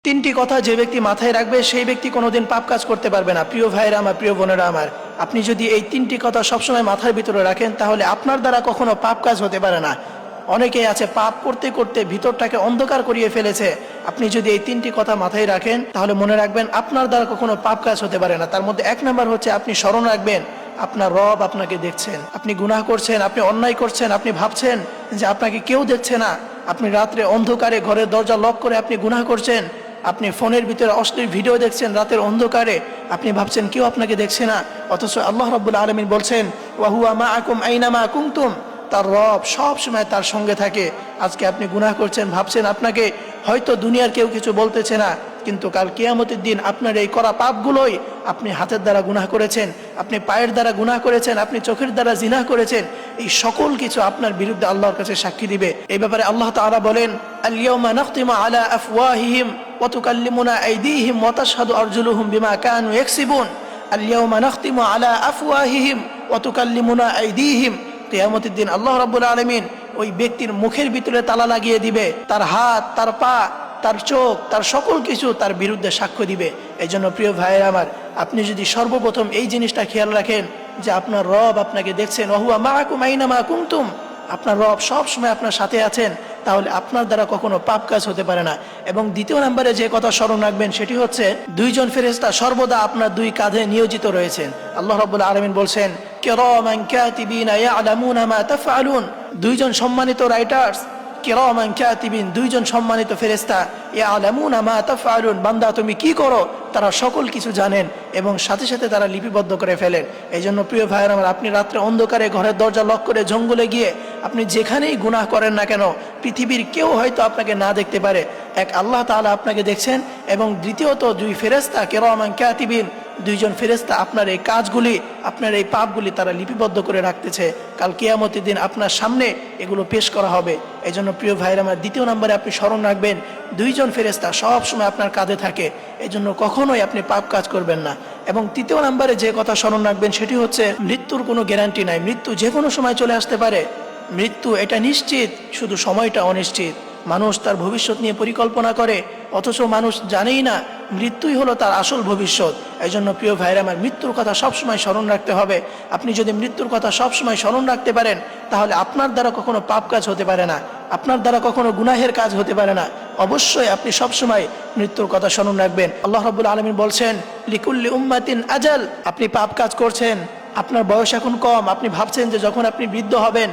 তিনটি কথা যে ব্যক্তি মাথায় রাখবে সেই ব্যক্তি কোনোদিন পাপ কাজ করতে পারবে না। প্রিয় ভাইরা আমার, প্রিয় বোনেরা আমার, আপনি যদি এই তিনটি কথা সবসময় মাথার ভিতরে রাখেন তাহলে আপনার দ্বারা কখনো পাপ কাজ হতে পারে না। অনেকেই আছে পাপ করতে করতে ভিতরটাকে অন্ধকার করিয়ে ফেলেছে। আপনি যদি এই তিনটি কথা মাথায় রাখেন তাহলে মনে রাখবেন আপনার দ্বারা কখনো পাপ কাজ হতে পারে না। তার মধ্যে এক নাম্বার হচ্ছে আপনি স্মরণ রাখবেন আপনার রব আপনাকে দেখছেন। আপনি গুনাহ করছেন, আপনি অন্যায় করছেন, আপনি ভাবছেন যে আপনাকে কেউ দেখছে না। আপনি রাত্রে অন্ধকারে ঘরের দরজা লক করে আপনি গুনাহ করছেন। আপনি ফোনের ভিতরে অশ্লীল ভিডিও দেখছেন রাতের অন্ধকারে, আপনি ভাবছেন কেউ আপনাকে দেখছে না। অথচ আল্লাহ রাব্বুল আলামিন বলছেন ওয়া হুয়া মাআকুম আইনামা কুনতুম, তার রব সব সময় তার সঙ্গে থাকে। আজকে আপনি গুনাহ করছেন, ভাবছেন আপনাকে হয়তো দুনিয়ার কেউ কিছু বলতেছে না, কিন্তু কাল কিয়ামতের দিন আপনার এই করা পাপগুলোই, আপনি হাতের দ্বারা গুনাহ করেছেন, আপনি পায়ের দ্বারা গুনাহ করেছেন, আপনি চোখের দ্বারা জিনাহ করেছেন, এই সকল কিছু আপনার বিরুদ্ধে আল্লাহর কাছে সাক্ষী দিবে। এই ব্যাপারে আল্লাহ তাআলা বলেন আল ইয়াউমা নাখতিমু আলা আফওয়াহিহিম ওয়া তুকাল্লিমুনা আইদিহিম ওয়া তাশহাদু আরজুলুহুম বিমা কানু ইয়াকসিবুন। আল ইয়াউমা নাখতিমু আলা আফওয়াহিহিম ওয়া তুকাল্লিমুনা আইদিহিম। কিয়ামতের দিন আল্লাহ রাব্বুল আলামিন ওই ব্যক্তির মুখের ভিতরে তালা লাগিয়ে দিবে, তার হাত, তার পা, তার চোখ, তার সকল কিছু তার বিরুদ্ধে সাক্ষ্য দিবে। এই জন্য প্রিয় ভাইয়েরা আমার, আপনি যদি সর্বপ্রথম এই জিনিসটা খেয়াল রাখেন যে আপনার রব আপনাকে দেখছেন, ওয়া হুয়া মাআকুম আইনামা কুনতুম, আপনার রব সব সময় আপনার সাথে আছেন, তাহলে আপনার দ্বারা কখনো পাপ কাজ হতে পারে না। এবং দ্বিতীয় নম্বরে যে কথা স্মরণ রাখবেন সেটি হচ্ছে দুইজন ফেরেশতা সর্বদা আপনার দুই কাঁধে নিয়োজিত রয়েছেন। আল্লাহ রাব্বুল আলামিন বলছেন কিরামান কাতিবিনা ইয়ালামুনা মা তাফআলুন, দুইজন সম্মানিত রাইটার্স, কিরামান কাতিবিন, দুইজন সম্মানিত ফেরেশতা, ইয়ালামুনা মা তাফআলুন, বান্দা তুমি কি করো তারা সকল কিছু জানেন এবং সাথে সাথে তারা লিপিবদ্ধ করে ফেলেন। এই জন্য প্রিয় ভাইয়েরা আমার, আপনি রাত্রে অন্ধকারে ঘরের দরজা লক করে জঙ্গলে গিয়ে আপনি যেখানেই গুনাহ করেন না কেন, পৃথিবীর কেউ হয়তো আপনাকে না দেখতে পারে, এক আল্লাহ তাআলা আপনাকে দেখছেন। এবং দ্বিতীয়ত দুই ফেরেশতা কিরামান কাতিবিন, দুইজন ফেরেশতা আপনার এই কাজগুলি, আপনার এই পাপগুলি তারা লিপিবদ্ধ করে রাখতেছে। কাল কিয়ামতের দিন আপনার সামনে এগুলো পেশ করা হবে। এই জন্য প্রিয় ভাইয়েরা আমার, দ্বিতীয় নম্বরে আপনি স্মরণ রাখবেন দুইজন ফেরেশতা সব সময় আপনার কাঁধে থাকে। এই জন্য কখনোই আপনি পাপ কাজ করবেন না। এবং তৃতীয় নম্বরে যে কথা স্মরণ রাখবেন সেটি হচ্ছে মৃত্যুর কোনো গ্যারান্টি নাই, মৃত্যু যে কোনো সময় চলে আসতে পারে। মৃত্যু এটা নিশ্চিত, শুধু সময়টা অনিশ্চিত। মানুষ তার ভবিষ্যৎ নিয়ে পরিকল্পনা করে, অথচ মানুষ জানেই না মৃত্যুই হলো তার আসল ভবিষ্যৎ। এই জন্য প্রিয় ভাইরা আমার, মৃত্যুর কথা সবসময় স্মরণ রাখতে হবে। আপনি যদি মৃত্যুর কথা সবসময় স্মরণ রাখতে পারেন তাহলে আপনার দ্বারা কখনো পাপ কাজ হতে পারে না, আপনার দ্বারা কখনো গুনাহের কাজ হতে পারে না। অবশ্যই আপনি সবসময় মৃত্যুর কথা স্মরণ রাখবেন। আল্লাহ রাব্বুল আলামিন বলছেন লিকুল্লি উম্মাতিন আজাল, আপনি পাপ কাজ করছেন, আপনার বয়স এখন কম, আপনি ভাবছেন যে যখন আপনি বৃদ্ধ হবেন